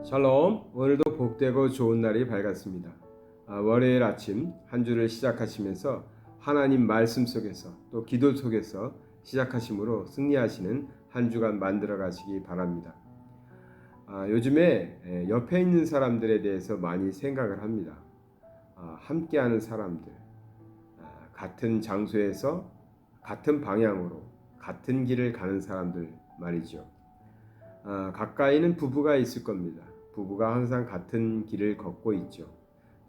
샬롬. 오늘도 복되고 좋은 날이 밝았습니다. 월요일 아침 한 주를 시작하시면서 하나님 말씀 속에서 또 기도 속에서 시작하심으로 승리하시는 한 주간 만들어 가시기 바랍니다. 요즘에 옆에 있는 사람들에 대해서 많이 생각을 합니다. 함께하는 사람들, 같은 장소에서 같은 방향으로 같은 길을 가는 사람들 말이죠. 가까이는 부부가 있을 겁니다. 부부가 항상 같은 길을 걷고 있죠.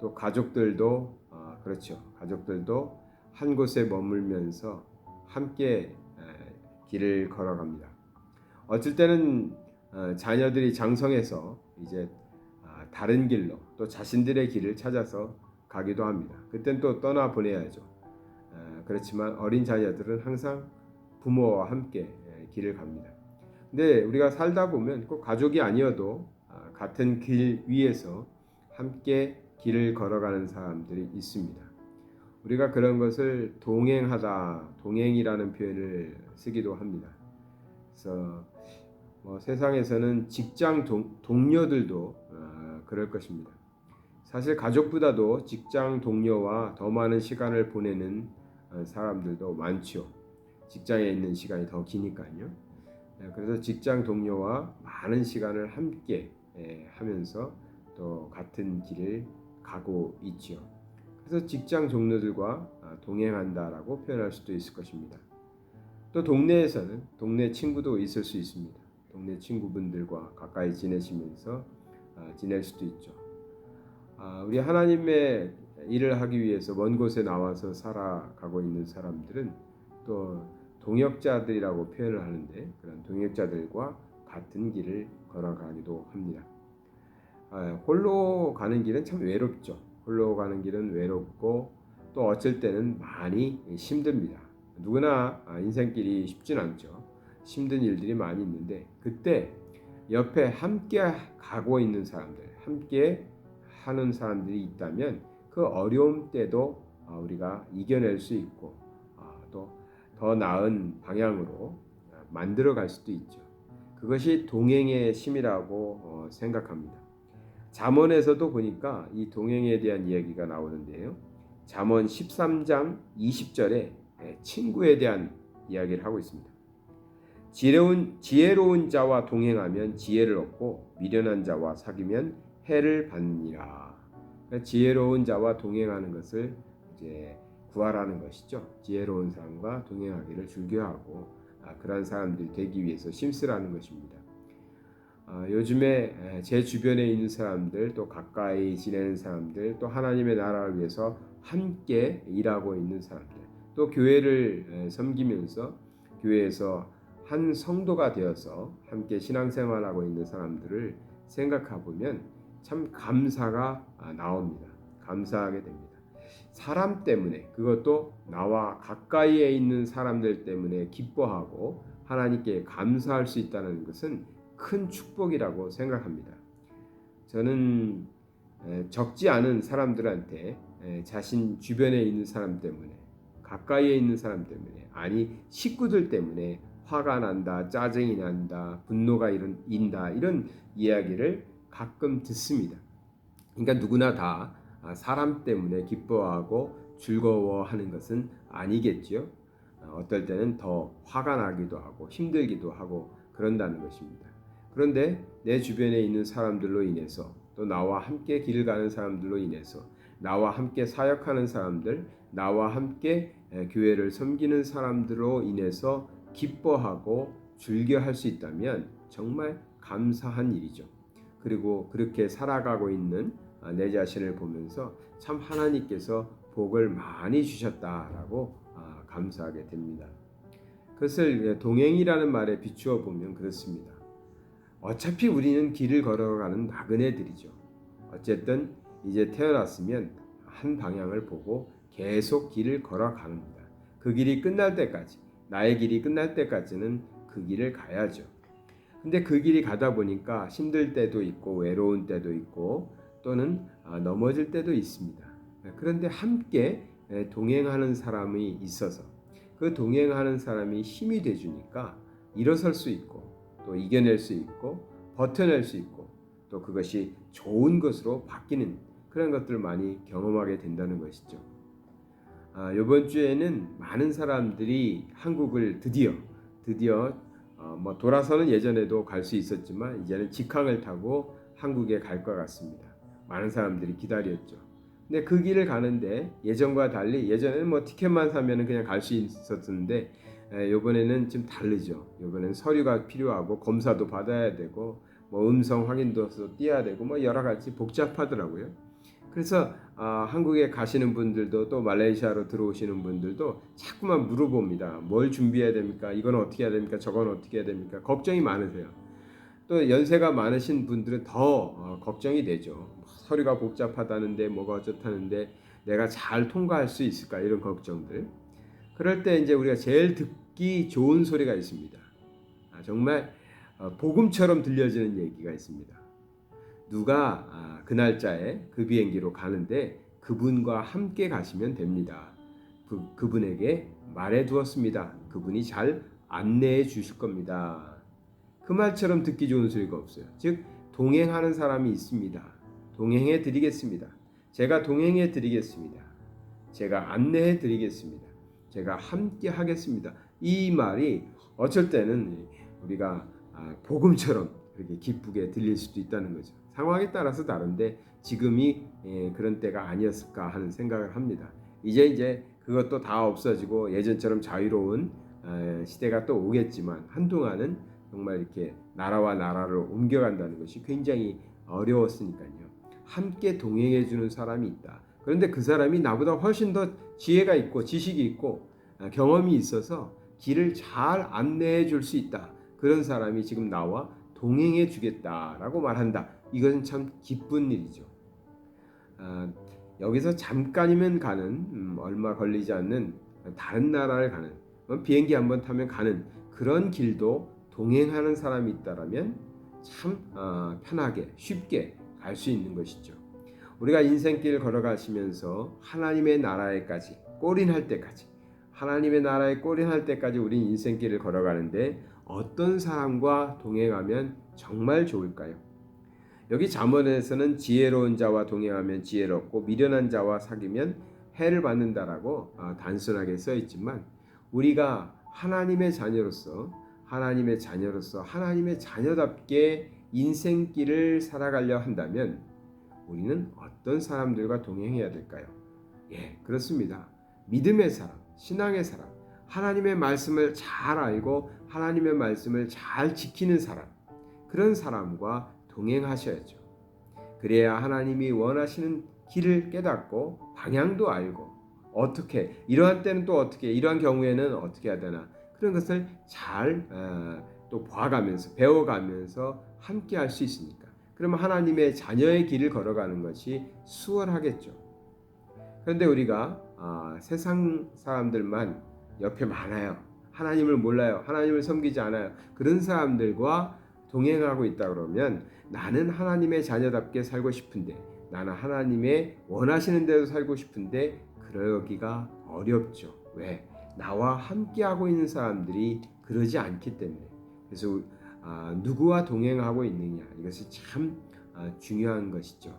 또 가족들도 그렇죠. 가족들도 한 곳에 머물면서 함께 길을 걸어갑니다. 어쩔 때는 자녀들이 장성해서 이제 다른 길로 또 자신들의 길을 찾아서 가기도 합니다. 그땐 또 떠나 보내야죠. 그렇지만 어린 자녀들은 항상 부모와 함께 길을 갑니다. 근데 우리가 살다 보면 꼭 가족이 아니어도 같은 길 위에서 함께 길을 걸어가는 사람들이 있습니다. 우리가 그런 것을 동행하다, 동행이라는 표현을 쓰기도 합니다. 그래서 세상에서는 직장 동료들도 그럴 것입니다. 사실 가족보다도 직장 동료와 더 많은 시간을 보내는 사람들도 많죠. 직장에 있는 시간이 더 기니까요. 그래서 직장 동료와 많은 시간을 함께 하면서 또 같은 길을 가고 있죠. 그래서 직장 동료들과 동행한다라고 표현할 수도 있을 것입니다. 또 동네에서는 동네 친구도 있을 수 있습니다. 동네 친구분들과 가까이 지내시면서 지낼 수도 있죠. 우리 하나님의 일을 하기 위해서 먼 곳에 나와서 살아가고 있는 사람들은 또 동역자들이라고 표현을 하는데 그런 동역자들과 같은 길을 걸어가기도 합니다. 홀로 가는 길은 참 외롭죠. 홀로 가는 길은 외롭고 또 어쩔 때는 많이 힘듭니다. 누구나 인생길이 쉽진 않죠. 힘든 일들이 많이 있는데 그때 옆에 함께 가고 있는 사람들, 함께 하는 사람들이 있다면 그 어려움 때도 우리가 이겨낼 수 있고 또 더 나은 방향으로 만들어 갈 수도 있죠. 그것이 동행의 힘이라고 생각합니다. 잠언에서도 보니까 이 동행에 대한 이야기가 나오는데요. 잠언 13장 20절에 친구에 대한 이야기를 하고 있습니다. 지혜로운 자와 동행하면 지혜를 얻고 미련한 자와 사귀면 해를 받느니라. 그러니까 지혜로운 자와 동행하는 것을 이제 구하라는 것이죠. 지혜로운 사람과 동행하기를 즐겨하고 그러한 사람들이 되기 위해서 힘쓰라는 것입니다. 요즘에 제 주변에 있는 사람들, 또 가까이 지내는 사람들, 또 하나님의 나라를 위해서 함께 일하고 있는 사람들, 또 교회를 섬기면서 교회에서 한 성도가 되어서 함께 신앙생활하고 있는 사람들을 생각해 보면 참 감사가 나옵니다. 감사하게 됩니다. 사람 때문에, 그것도 나와 가까이에 있는 사람들 때문에 기뻐하고 하나님께 감사할 수 있다는 것은 큰 축복이라고 생각합니다. 저는 적지 않은 사람들한테 자신 주변에 있는 사람 때문에, 가까이에 있는 사람 때문에, 아니 식구들 때문에 화가 난다, 짜증이 난다, 분노가 인다 이런 이야기를 가끔 듣습니다. 그러니까 누구나 다 사람 때문에 기뻐하고 즐거워하는 것은 아니겠지요. 어떨 때는 더 화가 나기도 하고 힘들기도 하고 그런다는 것입니다. 그런데 내 주변에 있는 사람들로 인해서 또 나와 함께 길을 가는 사람들로 인해서 나와 함께 사역하는 사람들, 나와 함께 교회를 섬기는 사람들로 인해서 기뻐하고 즐겨할 수 있다면 정말 감사한 일이죠. 그리고 그렇게 살아가고 있는 내 자신을 보면서 참 하나님께서 복을 많이 주셨다라고 감사하게 됩니다. 그것을 동행이라는 말에 비추어 보면 그렇습니다. 어차피 우리는 길을 걸어가는 나그네들이죠. 어쨌든 이제 태어났으면 한 방향을 보고 계속 길을 걸어갑니다. 그 길이 끝날 때까지, 나의 길이 끝날 때까지는 그 길을 가야죠. 근데 그 길이 가다 보니까 힘들 때도 있고 외로운 때도 있고 또는 넘어질 때도 있습니다. 그런데 함께 동행하는 사람이 있어서 그 동행하는 사람이 힘이 돼주니까 일어설 수 있고 또 이겨낼 수 있고 버텨낼 수 있고 또 그것이 좋은 것으로 바뀌는 그런 것들을 많이 경험하게 된다는 것이죠. 이번 주에는 많은 사람들이 한국을 드디어 뭐 돌아서는 예전에도 갈 수 있었지만 이제는 직항을 타고 한국에 갈 것 같습니다. 많은 사람들이 기다렸죠. 근데 그 길을 가는데 예전과 달리 예전에는 뭐 티켓만 사면은 그냥 갈 수 있었는데 이번에는 좀 다르죠. 이번에는 서류가 필요하고 검사도 받아야 되고 뭐 음성 확인도 띄어야 되고 뭐 여러 가지 복잡하더라고요. 그래서 한국에 가시는 분들도 또 말레이시아로 들어오시는 분들도 자꾸만 물어봅니다. 뭘 준비해야 됩니까? 이건 어떻게 해야 됩니까? 저건 어떻게 해야 됩니까? 걱정이 많으세요. 또 연세가 많으신 분들은 더 걱정이 되죠. 서류가 복잡하다는데 뭐가 어쩌다는데 내가 잘 통과할 수 있을까? 이런 걱정들. 그럴 때 이제 우리가 제일 듣기 좋은 소리가 있습니다. 정말 복음처럼 들려지는 얘기가 있습니다. 누가 그 날짜에 그 비행기로 가는데 그분과 함께 가시면 됩니다. 그분에게 말해 두었습니다. 그분이 잘 안내해 주실 겁니다. 그 말처럼 듣기 좋은 소리가 없어요. 즉 동행하는 사람이 있습니다. 동행해 드리겠습니다. 제가 동행해 드리겠습니다. 제가 안내해 드리겠습니다. 제가 함께 하겠습니다. 이 말이 어쩔 때는 우리가 복음처럼 그렇게 기쁘게 들릴 수도 있다는 거죠. 상황에 따라서 다른데 지금이 그런 때가 아니었을까 하는 생각을 합니다. 이제 그것도 다 없어지고 예전처럼 자유로운 시대가 또 오겠지만 한동안은 정말 이렇게 나라와 나라를 옮겨간다는 것이 굉장히 어려웠으니까요. 함께 동행해 주는 사람이 있다. 그런데 그 사람이 나보다 훨씬 더 지혜가 있고 지식이 있고 경험이 있어서 길을 잘 안내해 줄 수 있다. 그런 사람이 지금 나와 동행해 주겠다라고 말한다. 이것은 참 기쁜 일이죠. 여기서 잠깐이면 가는 얼마 걸리지 않는 다른 나라를 가는 비행기 한번 타면 가는 그런 길도 동행하는 사람이 있다라면 참 편하게 쉽게 갈 수 있는 것이죠. 우리가 인생길 걸어가시면서 하나님의 나라에까지 꼬린할 때까지 하나님의 나라에 꼬린할 때까지 우린 인생길을 걸어가는데 어떤 사람과 동행하면 정말 좋을까요? 여기 잠언에서는 지혜로운 자와 동행하면 지혜롭고 미련한 자와 사귀면 해를 받는다라고 단순하게 써 있지만 우리가 하나님의 자녀로서 하나님의 자녀답게 인생길을 살아가려 한다면 우리는 어떤 사람들과 동행해야 될까요? 그렇습니다. 믿음의 사람, 신앙의 사람, 하나님의 말씀을 잘 알고 하나님의 말씀을 잘 지키는 사람, 그런 사람과 동행하셔야죠. 그래야 하나님이 원하시는 길을 깨닫고 방향도 알고 어떻게 이러한 때는 또 어떻게 이러한 경우에는 어떻게 해야 되나 그런 것을 잘 또 봐가면서 배워가면서 함께 할 수 있으니까 그러면 하나님의 자녀의 길을 걸어가는 것이 수월하겠죠. 그런데 우리가 세상 사람들만 옆에 많아요. 하나님을 몰라요. 하나님을 섬기지 않아요. 그런 사람들과 동행하고 있다 그러면 나는 하나님의 자녀답게 살고 싶은데 나는 하나님의 원하시는 대로 살고 싶은데 그러기가 어렵죠. 왜? 나와 함께하고 있는 사람들이 그러지 않기 때문에. 그래서 누구와 동행하고 있느냐 이것이 참 중요한 것이죠.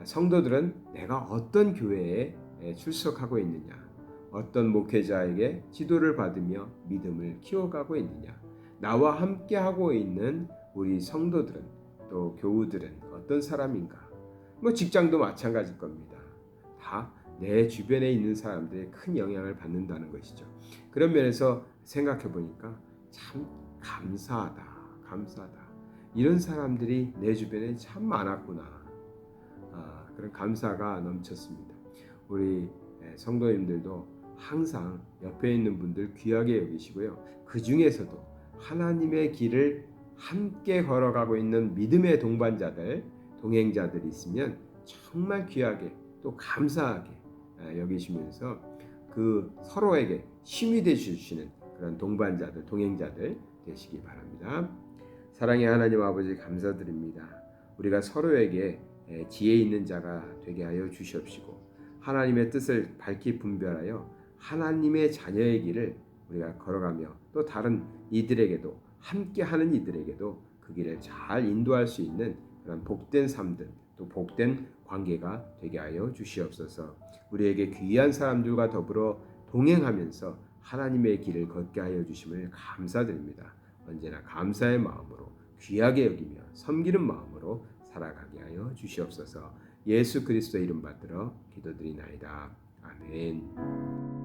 성도들은 내가 어떤 교회에 출석하고 있느냐 어떤 목회자에게 지도를 받으며 믿음을 키워가고 있느냐 나와 함께하고 있는 우리 성도들은 또 교우들은 어떤 사람인가 뭐 직장도 마찬가지일 겁니다. 다 내 주변에 있는 사람들의 큰 영향을 받는다는 것이죠. 그런 면에서 생각해 보니까 참 감사하다. 이런 사람들이 내 주변에 참 많았구나. 그런 감사가 넘쳤습니다. 우리 성도님들도 항상 옆에 있는 분들 귀하게 여기시고요. 그 중에서도 하나님의 길을 함께 걸어가고 있는 믿음의 동반자들, 동행자들이 있으면 정말 귀하게 또 감사하게 여기시면서 그 서로에게 힘이 되주시는 그런 동반자들, 동행자들 되시기 바랍니다. 사랑의 하나님 아버지 감사드립니다. 우리가 서로에게 지혜 있는 자가 되게 하여 주시옵시고 하나님의 뜻을 밝히 분별하여 하나님의 자녀의 길을 우리가 걸어가며 또 다른 이들에게도 함께하는 이들에게도 그 길을 잘 인도할 수 있는 그런 복된 삶들 또 복된 관계가 되게 하여 주시옵소서. 우리에게 귀한 사람들과 더불어 동행하면서 하나님의 길을 걷게 하여 주심을 감사드립니다. 언제나 감사의 마음으로 귀하게 여기며 섬기는 마음으로 살아가게 하여 주시옵소서. 예수 그리스도의 이름 받들어 기도드리나이다. 아멘.